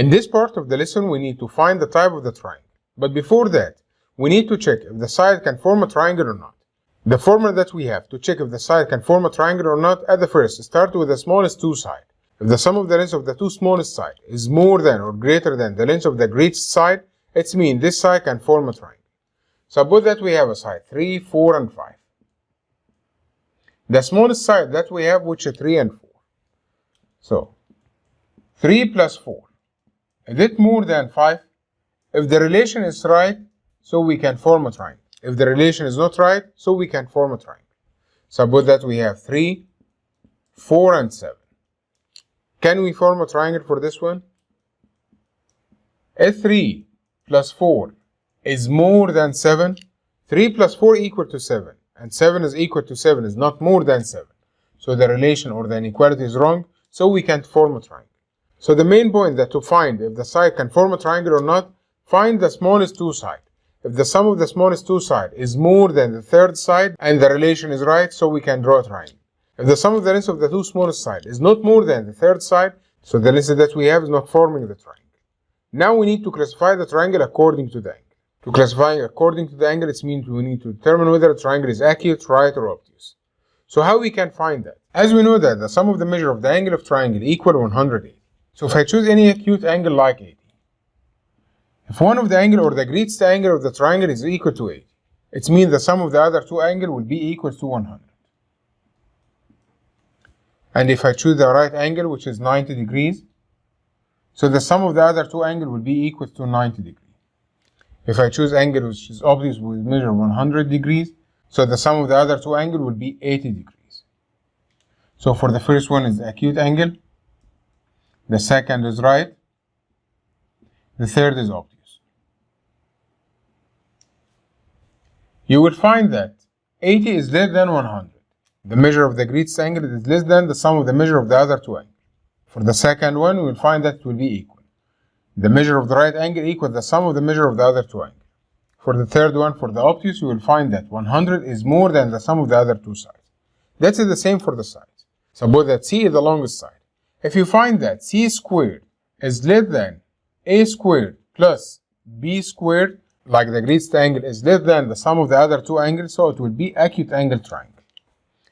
In this part of the lesson, we need to find the type of the triangle. But before that, we need to check if the side can form a triangle or not. The formula that we have to check if the side can form a triangle or not, at the first, start with the smallest two sides. If the sum of the lengths of the two smallest sides is more than or greater than the length of the greatest side, it means this side can form a triangle. Suppose that we have a side 3, 4, and 5. The smallest side that we have, which is 3 and 4. So, 3 plus 4. Is it more than 5? If the relation is right, so we can form a triangle. If the relation is not right, so we can form a triangle. Suppose that we have 3, 4, and 7. Can we form a triangle for this one? If 3 plus 4 is more than 7, 3 plus 4 equal to 7, and 7 is equal to 7 is not more than 7. So the relation or the inequality is wrong, so we can't form a triangle. So the main point that to find if the side can form a triangle or not, find the smallest two sides. If the sum of the smallest two sides is more than the third side and the relation is right, so we can draw a triangle. If the sum of the lengths of the two smallest sides is not more than the third side, so the length that we have is not forming the triangle. Now we need to classify the triangle according to the angle. To classify according to the angle, it means we need to determine whether the triangle is acute, right, or obtuse. So how we can find that? As we know that the sum of the measure of the angle of triangle equal 180. So if I choose any acute angle like 80, if one of the angle or the greatest angle of the triangle is equal to 80, it means the sum of the other two angles will be equal to 100. And if I choose the right angle, which is 90 degrees, so the sum of the other two angles will be equal to 90 degrees. If I choose angle which is obtuse with measure 100 degrees, so the sum of the other two angles will be 80 degrees. So for the first one is the acute angle, the second is right, the third is obtuse. You will find that 80 is less than 100. The measure of the greatest angle is less than the sum of the measure of the other two angles. For the second one, we will find that it will be equal. The measure of the right angle equals the sum of the measure of the other two angles. For the third one, for the obtuse, you will find that 100 is more than the sum of the other two sides. That is the same for the sides. Suppose that C is the longest side. If you find that C squared is less than A squared plus B squared, like the greatest angle is less than the sum of the other two angles, so it will be acute angle triangle.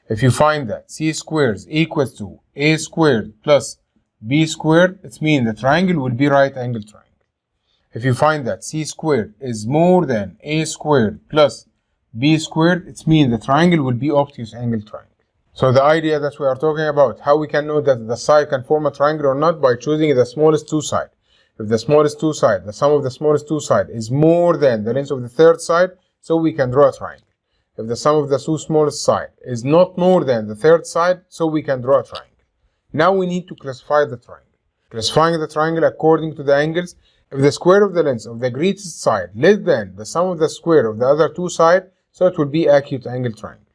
If you find that C squared is equal to A squared plus B squared, it means the triangle will be right angle triangle. If you find that C squared is more than A squared plus B squared, it means the triangle will be obtuse angle triangle. So the idea that we are talking about, how we can know that the side can form a triangle or not, by choosing the smallest two sides. If the smallest two sides, the sum of the smallest two sides is more than the length of the third side, so we can draw a triangle. If the sum of the two smallest sides is not more than the third side, so we can draw a triangle. Now we need to classify the triangle. Classifying the triangle according to the angles, if the square of the length of the greatest side less than the sum of the square of the other two sides, so it will be acute angle triangle.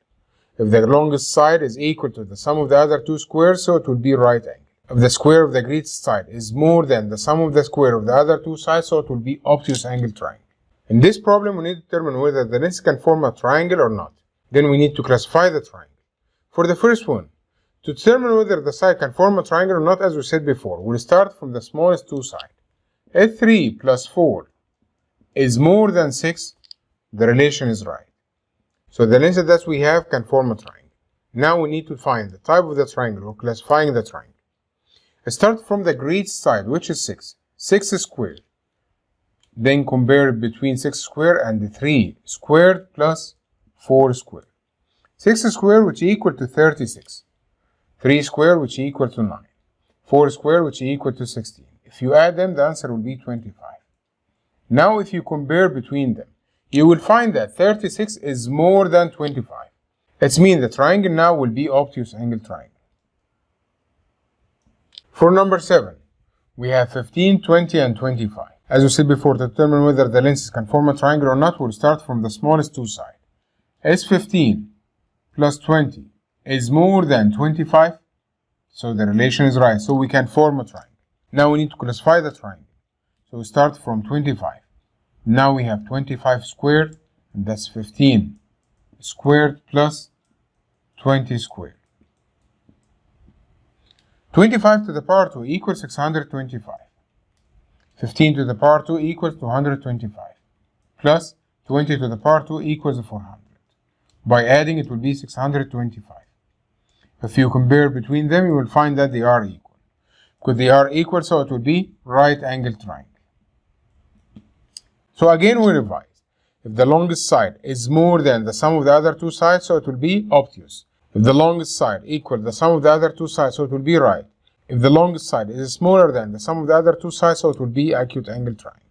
If the longest side is equal to the sum of the other two squares, so it will be right angle. If the square of the greatest side is more than the sum of the square of the other two sides, so it will be obtuse angle triangle. In this problem, we need to determine whether the length can form a triangle or not. Then we need to classify the triangle. For the first one, to determine whether the side can form a triangle or not, as we said before, we'll start from the smallest two sides. If 3 plus 4 is more than 6, the relation is right. So the length that we have can form a triangle. Now we need to find the type of the triangle or classifying the triangle. Start from the greatest side, which is 6. 6 squared. Then compare between 6 squared and the 3 squared plus 4 squared. 6 squared, which is equal to 36. 3 squared, which is equal to 9. 4 squared, which is equal to 16. If you add them, the answer will be 25. Now if you compare between them, you will find that 36 is more than 25. It means the triangle now will be obtuse angle triangle. For number 7, we have 15, 20, and 25. As we said before, to determine whether the lengths can form a triangle or not, we'll start from the smallest two sides. As 15 plus 20 is more than 25, so the relation is right, so we can form a triangle. Now we need to classify the triangle. So we start from 25. Now we have 25 squared, and that's 15 squared plus 20 squared. 25 to the power 2 equals 625. 15 to the power 2 equals 225. Plus 20 to the power 2 equals 400. By adding, it will be 625. If you compare between them, you will find that they are equal. Because they are equal, so it will be right angle triangle. So again, we revise. If the longest side is more than the sum of the other two sides, so it will be obtuse. If the longest side equals the sum of the other two sides, so it will be right. If the longest side is smaller than the sum of the other two sides, so it will be acute angle triangle.